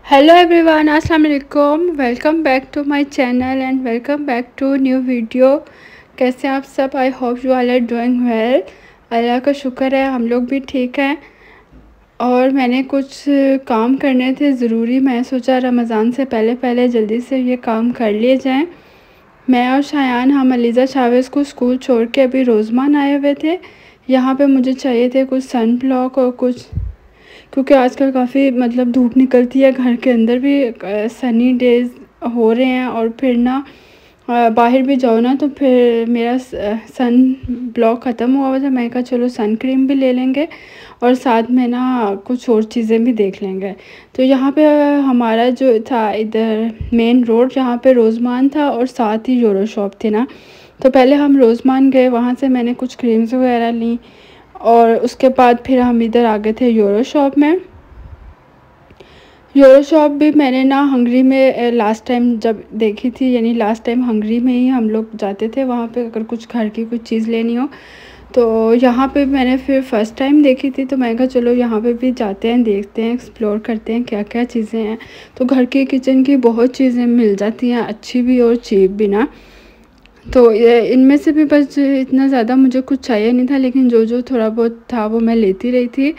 Hello everyone, अस्सलाम वालेकुम। Welcome back to my channel and welcome back to new video. कैसे आप सब? I hope you all are doing well. Allah का शुक्र है, हम लोग भी ठीक हैं। और मैंने कुछ काम करने थे ज़रूरी। मैं सोचा रमज़ान से पहले पहले जल्दी से ये काम कर लिए जाएं। मैं और शायान हम अलीज़ा चावेज़ को स्कूल छोड़ के अभी रोज़मान आए हुए थे। यहाँ पे मुझे चाहिए थे कुछ सन ब्लॉक और कुछ, क्योंकि आजकल काफ़ी धूप निकलती है, घर के अंदर भी सनी डेज़ हो रहे हैं और फिर ना बाहर भी जाओ ना तो फिर मेरा सन ब्लॉक ख़त्म हुआ था। मैं कहा चलो सन क्रीम भी ले लेंगे और साथ में ना कुछ और चीज़ें भी देख लेंगे। तो यहाँ पे हमारा जो था इधर मेन रोड, जहाँ पे रोज़मान था और साथ ही यूरो शॉप थी ना। तो पहले हम रोज़मान गए, वहाँ से मैंने कुछ क्रीम्स वगैरह ली और उसके बाद फिर हम इधर आ गए थे यूरो शॉप में। यूरो शॉप भी मैंने ना हंगरी में लास्ट टाइम जब देखी थी, यानी लास्ट टाइम हंगरी में ही हम लोग जाते थे वहाँ पे, अगर कुछ घर की कुछ चीज़ लेनी हो तो यहाँ पे मैंने फिर फ़र्स्ट टाइम देखी थी। तो मैं कहा चलो यहाँ पे भी जाते हैं, देखते हैं, एक्सप्लोर करते हैं क्या क्या चीज़ें हैं। तो घर की किचन की बहुत चीज़ें मिल जाती हैं, अच्छी भी और चीप भी ना। तो ये इनमें से भी बस इतना ज़्यादा मुझे कुछ चाहिए नहीं था, लेकिन जो जो थोड़ा बहुत था वो मैं लेती रही थी।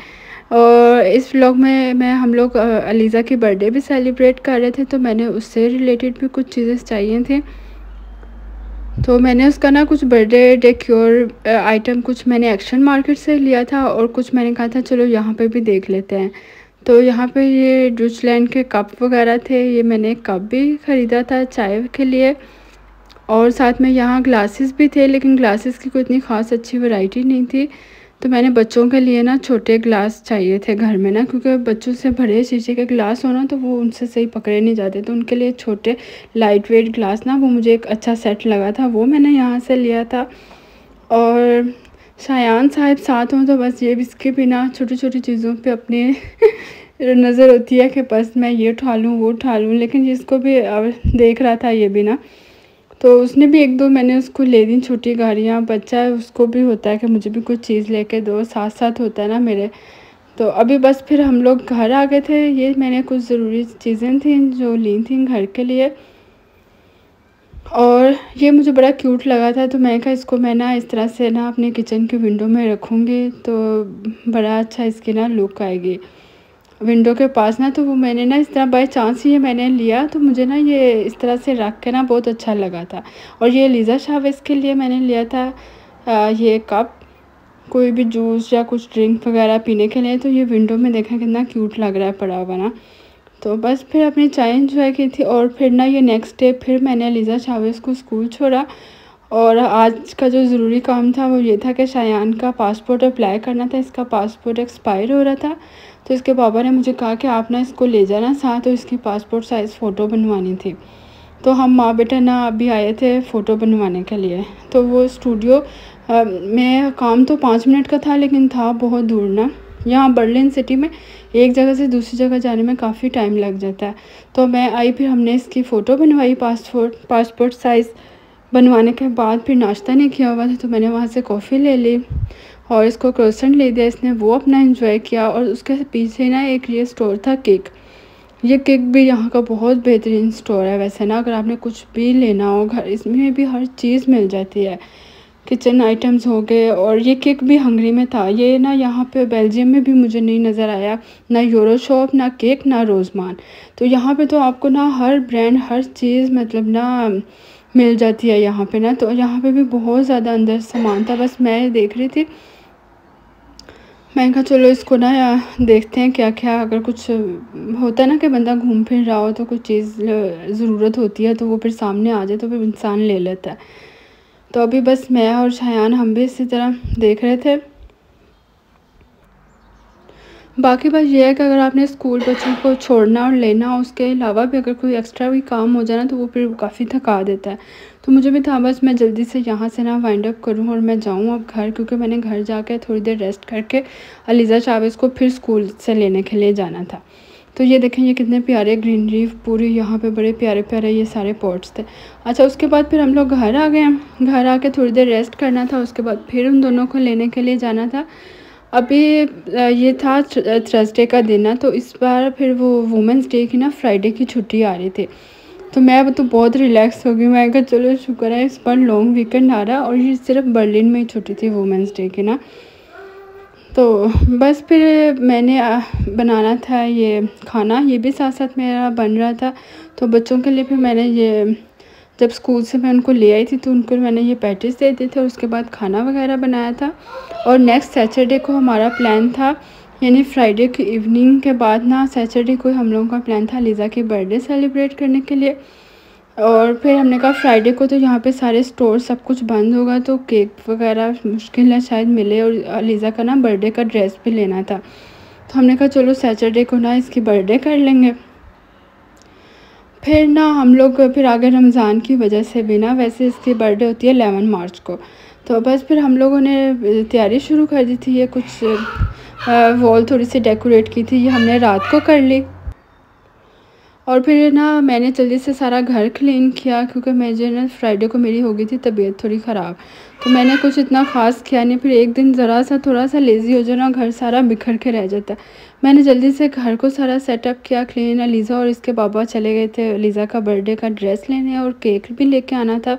और इस व्लॉग में हम लोग अलीज़ा की बर्थडे भी सेलिब्रेट कर रहे थे, तो मैंने उससे रिलेटेड भी कुछ चीज़ें चाहिए थी। तो मैंने उसका ना कुछ बर्थडे डेक्योर आइटम कुछ मैंने एक्शन मार्केट से लिया था और कुछ मैंने कहा था चलो यहाँ पे भी देख लेते हैं। तो यहाँ पे ये ड्यूचलैंड के कप वगैरह थे, ये मैंने कप भी ख़रीदा था चाय के लिए। और साथ में यहाँ ग्लासेस भी थे, लेकिन ग्लासेस की कोई इतनी ख़ास अच्छी वैरायटी नहीं थी। तो मैंने बच्चों के लिए ना छोटे ग्लास चाहिए थे घर में ना, क्योंकि बच्चों से बड़े शीशे के ग्लास हो ना तो वो उनसे सही पकड़े नहीं जाते। तो उनके लिए छोटे लाइट वेट ग्लास ना, वो मुझे एक अच्छा सेट लगा था, वो मैंने यहाँ से लिया था। और शायान साहब साथ हों तो बस ये इसके बिना छोटी छोटी चीज़ों पे अपने नज़र होती है कि बस मैं ये उठा लूँ वो उठा लूँ, लेकिन जिसको भी देख रहा था ये भी ना, तो उसने भी एक दो मैंने उसको ले दी छोटी गाड़ियाँ। बच्चा है, उसको भी होता है कि मुझे भी कुछ चीज़ लेके दो, साथ साथ होता है ना मेरे। तो अभी बस फिर हम लोग घर आ गए थे। ये मैंने कुछ ज़रूरी चीज़ें थी जो ली थी घर के लिए, और ये मुझे बड़ा क्यूट लगा था। तो मैं कहा इसको मैं ना इस तरह से ना अपने किचन की विंडो में रखूँगी तो बड़ा अच्छा इसकी ना लुक आएगी विंडो के पास ना। तो वो मैंने ना इस तरह बाय चांस ही ये मैंने लिया, तो मुझे ना ये इस तरह से रख के ना बहुत अच्छा लगा था। और ये लीज़ा चावेज़ के लिए मैंने लिया था ये कप, कोई भी जूस या कुछ ड्रिंक वगैरह पीने के लिए। तो ये विंडो में देखा कितना क्यूट लग रहा है पड़ा हुआ ना। तो बस फिर अपनी चाय इंजॉय की थी और फिर ना ये नेक्स्ट डे फिर मैंने लीज़ा चावेज़ को स्कूल छोड़ा। और आज का जो ज़रूरी काम था वो ये था कि शायान का पासपोर्ट अप्लाई करना था। इसका पासपोर्ट एक्सपायर हो रहा था, तो इसके पापा ने मुझे कहा कि आप ना इसको ले जाना साथ, और इसकी पासपोर्ट साइज़ फ़ोटो बनवानी थी। तो हम माँ बेटा ना अभी आए थे फ़ोटो बनवाने के लिए। तो वो स्टूडियो में काम तो 5 मिनट का था, लेकिन था बहुत दूर ना। यहाँ बर्लिन सिटी में एक जगह से दूसरी जगह जाने में काफ़ी टाइम लग जाता है। तो मैं आई, फिर हमने इसकी फ़ोटो बनवाई पासपोर्ट साइज़ बनवाने के बाद फिर नाश्ता नहीं किया हुआ था, तो मैंने वहाँ से कॉफ़ी ले ली और इसको क्रोसेंट ले दिया। इसने वो अपना एंजॉय किया। और उसके पीछे ना एक ये स्टोर था केक, ये केक भी यहाँ का बहुत बेहतरीन स्टोर है। वैसे ना अगर आपने कुछ भी लेना हो घर, इसमें भी हर चीज़ मिल जाती है, किचन आइटम्स हो गए। और ये केक भी हंगरी में था, ये ना यहाँ पे बेल्जियम में भी मुझे नहीं नज़र आया, ना यूरो शॉप, ना केक, ना रोज़मान। तो यहाँ पे तो आपको ना हर ब्रांड हर चीज़ ना मिल जाती है यहाँ पे ना। तो यहाँ पे भी बहुत ज़्यादा अंदर सामान था, बस मैं देख रही थी। मैं कहा चलो इसको ना देखते हैं क्या क्या, अगर कुछ होता है ना कि बंदा घूम फिर रहा हो तो कुछ चीज़ ज़रूरत होती है तो वो फिर सामने आ जाए तो फिर इंसान ले लेता है। तो अभी बस मैं और शायान हम भी इसी तरह देख रहे थे। बाकी बात यह है कि अगर आपने स्कूल बच्चों को छोड़ना और लेना, उसके अलावा भी अगर कोई एक्स्ट्रा भी काम हो जाए ना तो वो फिर काफ़ी थका देता है। तो मुझे भी था बस मैं जल्दी से यहाँ से ना वाइंड अप करूँ और मैं जाऊँ अब घर, क्योंकि मैंने घर जाके थोड़ी देर रेस्ट करके अलीज़ा चावेज़ को फिर स्कूल से लेने के लिए जाना था। तो ये देखें ये कितने प्यारे ग्रीनरी पूरी यहाँ पे बड़े प्यारे प्यारे ये सारे पॉट्स थे। अच्छा, उसके बाद फिर हम लोग घर आ गए। घर आके थोड़ी देर रेस्ट करना था, उसके बाद फिर उन दोनों को लेने के लिए जाना था। अभी ये था थर्सडे का दिन ना, तो इस बार फिर वो वुमेंस डे की ना फ्राइडे की छुट्टी आ रही थी। तो मैं अब तो बहुत रिलैक्स हो गई। मैं कहा चलो शुक्र है इस बार लॉन्ग वीकेंड आ रहा, और ये सिर्फ बर्लिन में ही छुट्टी थी वुमेंस डे की ना। तो बस फिर मैंने बनाना था ये खाना, ये भी साथ साथ मेरा बन रहा था। तो बच्चों के लिए फिर मैंने ये, जब स्कूल से मैं उनको ले आई थी तो उनको मैंने ये पैटीज दे दिए थे, और उसके बाद खाना वगैरह बनाया था। और नेक्स्ट सैटरडे को हमारा प्लान था, यानी फ्राइडे की इवनिंग के बाद ना सैटरडे को हम लोगों का प्लान था लीज़ा की बर्थडे सेलिब्रेट करने के लिए। और फिर हमने कहा फ्राइडे को तो यहाँ पे सारे स्टोर सब कुछ बंद होगा, तो केक वगैरह मुश्किल है शायद मिले, और लीज़ा का ना बर्थडे का ड्रेस भी लेना था। तो हमने कहा चलो सैटरडे को ना इसकी बर्थडे कर लेंगे। फिर ना हम लोग फिर आगे रमज़ान की वजह से भी ना, वैसे इसकी बर्थडे होती है 11 मार्च को, तो बस फिर हम लोगों ने तैयारी शुरू कर दी थी। ये कुछ वॉल थोड़ी सी डेकोरेट की थी, ये हमने रात को कर ली। और फिर ना मैंने जल्दी से सारा घर क्लीन किया, क्योंकि मुझे ना फ्राइडे को मेरी हो गई थी तबीयत थोड़ी ख़राब, तो मैंने कुछ इतना ख़ास किया नहीं। फिर एक दिन ज़रा सा थोड़ा सा लेज़ी हो जाए ना, घर सारा बिखर के रह जाता है। मैंने जल्दी से घर को सारा सेटअप किया क्लीन। लीज़ा और इसके पापा चले गए थे लीज़ा का बर्थडे का ड्रेस लेने, और केक भी लेके आना था।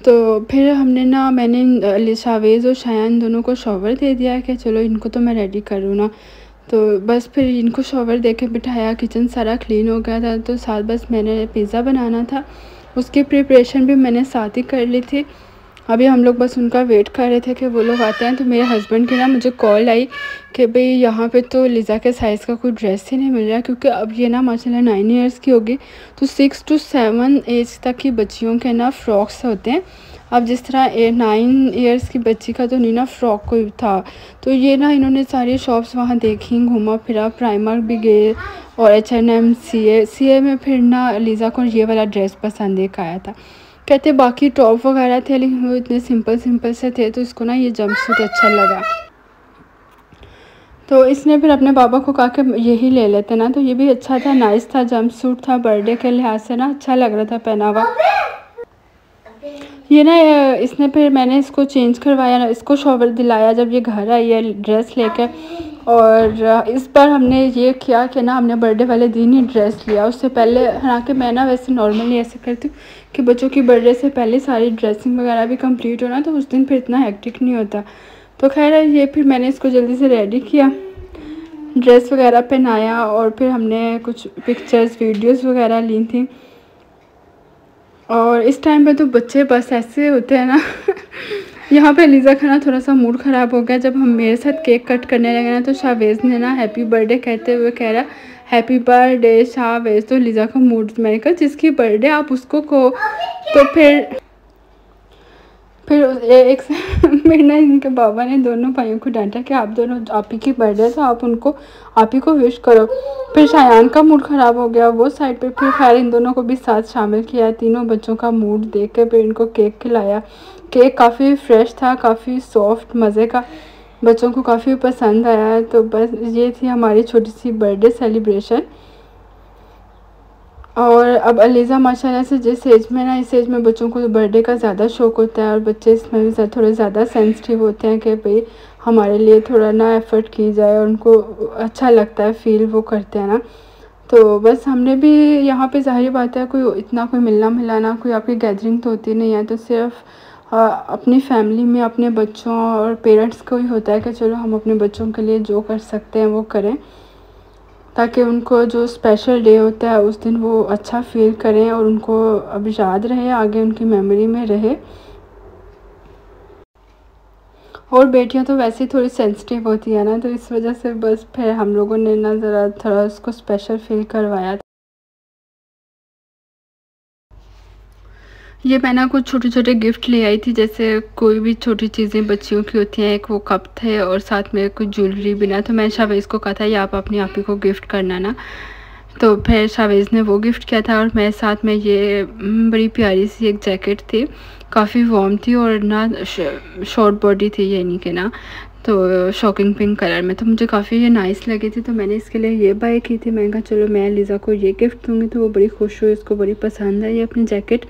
तो फिर हमने ना, मैंने शावेज़ और शायान दोनों को शॉवर दे दिया कि चलो इनको तो मैं रेडी करूँ ना। तो बस फिर इनको शॉवर दे के बिठाया, किचन सारा क्लीन हो गया था। तो साथ बस मैंने पिज़्ज़ा बनाना था, उसकी प्रिपरेशन भी मैंने साथ ही कर ली थी। अभी हम लोग बस उनका वेट कर रहे थे कि वो लोग आते हैं। तो मेरे हस्बैंड की ना मुझे कॉल आई कि भाई यहाँ पे तो लीज़ा के साइज़ का कोई ड्रेस ही नहीं मिल रहा, क्योंकि अब ये ना माशाल्लाह 9 ईयर्स की होगी, तो 6 to 7 एज तक की बच्चियों के ना फ्रॉक्स होते हैं। अब जिस तरह 9 ईयर्स की बच्ची का तो नहीं ना फ्रॉक कोई था, तो ये ना इन्होंने सारी शॉप्स वहाँ देखी, घूमा फिरा, प्राइमर भी गए, और H&M, CA में फिर ना लीज़ा को ये वाला ड्रेस पसंद एक आया था। कहते बाकी टॉप वगैरह थे लेकिन वो इतने सिंपल से थे, तो इसको ना ये जंपसूट अच्छा लगा। तो इसने फिर अपने पापा को कहा कि यही ले लेते ना, तो ये भी अच्छा था, नाइस था, जंपसूट था, बर्थडे के लिहाज से ना अच्छा लग रहा था पहना हुआ। ये ना इसने फिर मैंने इसको चेंज करवाया ना, इसको शॉवर दिलाया जब ये घर आई है ड्रेस लेकर। और इस बार हमने ये किया कि ना हमने बर्थडे वाले दिन ही ड्रेस लिया, उससे पहले, हालांकि मैं ना वैसे नॉर्मली ऐसे करती हूँ कि बच्चों की बर्थडे से पहले सारी ड्रेसिंग वगैरह भी कंप्लीट होना, तो उस दिन फिर इतना हेक्टिक नहीं होता। तो खैर ये फिर मैंने इसको जल्दी से रेडी किया, ड्रेस वगैरह पहनाया, और फिर हमने कुछ पिक्चर्स वीडियोस वगैरह ली थी। और इस टाइम पे तो बच्चे बस ऐसे होते हैं ना यहाँ पे लीज़ा का ना थोड़ा सा मूड ख़राब हो गया जब हम मेरे साथ केक कट करने लगे ना, तो शावेज़ ने ना हैप्पी बर्थडे कहते हुए कह रहा हैप्पी बर्थडे शावेज़। तो लीज़ा का मूड, मैंने कहा जिसकी बर्थडे आप उसको कहो। तो फिर एक मेरे ना इनके बाबा ने दोनों भाइयों को डांटा कि आप दोनों, आप ही की बर्थडे तो आप ही को विश करो। फिर शायान का मूड ख़राब हो गया वो साइड पे, फिर खैर इन दोनों को भी साथ शामिल किया। तीनों बच्चों का मूड देख के फिर इनको केक खिलाया। केक काफ़ी फ्रेश था, काफ़ी सॉफ्ट, मज़े का, बच्चों को काफ़ी पसंद आया। तो बस ये थी हमारी छोटी सी बर्थडे सेलिब्रेशन। और अब लीज़ा माशाल्लाह से जिस एज में ना, इस एज में बच्चों को बर्थडे का ज़्यादा शौक़ होता है, और बच्चे इसमें भी थोड़े ज़्यादा सेंसिटिव होते हैं कि भाई हमारे लिए थोड़ा ना एफ़र्ट की जाए, और उनको अच्छा लगता है, फ़ील वो करते हैं ना। तो बस हमने भी यहाँ पे, ज़ाहिर बात है कोई इतना कोई मिलना मिलाना, कोई आपकी गैदरिंग तो होती नहीं है, तो सिर्फ अपनी फैमिली में अपने बच्चों और पेरेंट्स को ही होता है कि चलो हम अपने बच्चों के लिए जो कर सकते हैं वो करें, ताकि उनको जो स्पेशल डे होता है उस दिन वो अच्छा फ़ील करें, और उनको अब याद रहे, आगे उनकी मेमोरी में रहे। और बेटियां तो वैसे ही थोड़ी सेंसिटिव होती है ना, तो इस वजह से बस फिर हम लोगों ने ना ज़रा थोड़ा उसको स्पेशल फ़ील करवाया। ये मैं ना कुछ छोटे छोटे गिफ्ट ले आई थी, जैसे कोई भी छोटी चीज़ें बच्चियों की होती हैं, एक वो कप थे और साथ में कुछ ज्वेलरी भी ना। तो मैं शावेज़ को कहा था ये आप अपनी आप ही को गिफ्ट करना ना, तो फिर शावेज़ ने वो गिफ्ट किया था। और मैं साथ में ये बड़ी प्यारी सी एक जैकेट थी, काफ़ी वार्म थी, और ना शॉर्ट बॉडी थी ये नहीं के ना, तो शॉकिंग पिंक कलर में, तो मुझे काफ़ी ये नाइस लगी थी, तो मैंने इसके लिए ये बाय की थी। मैंने कहा चलो मैं लीज़ा को ये गिफ्ट दूँगी, तो वो बड़ी खुश हुई, उसको बड़ी पसंद आई अपनी जैकेट।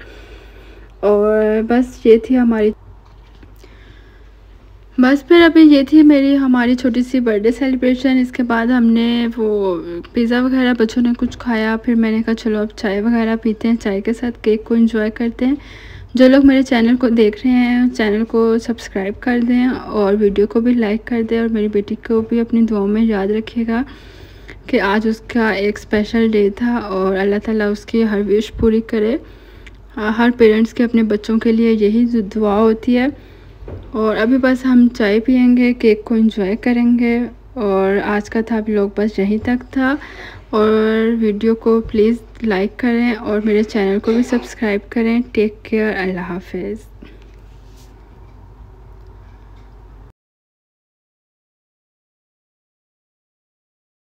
और बस ये थी हमारी। बस फिर अभी ये थी हमारी छोटी सी बर्थडे सेलिब्रेशन। इसके बाद हमने वो पिज़्ज़ा वगैरह बच्चों ने कुछ खाया, फिर मैंने कहा चलो अब चाय वगैरह पीते हैं, चाय के साथ केक को एंजॉय करते हैं। जो लोग मेरे चैनल को देख रहे हैं चैनल को सब्सक्राइब कर दें और वीडियो को भी लाइक कर दें, और मेरी बेटी को भी अपनी दुआओं में याद रखिएगा कि आज उसका एक स्पेशल डे था और अल्लाह ताला उसकी हर विश पूरी करे। हर पेरेंट्स के अपने बच्चों के लिए यही दुआ होती है। और अभी बस हम चाय पियेंगे, केक को एंजॉय करेंगे। और आज का था व्लॉग बस यहीं तक था। और वीडियो को प्लीज़ लाइक करें और मेरे चैनल को भी सब्सक्राइब करें। टेक केयर, अल्लाह हाफिज़।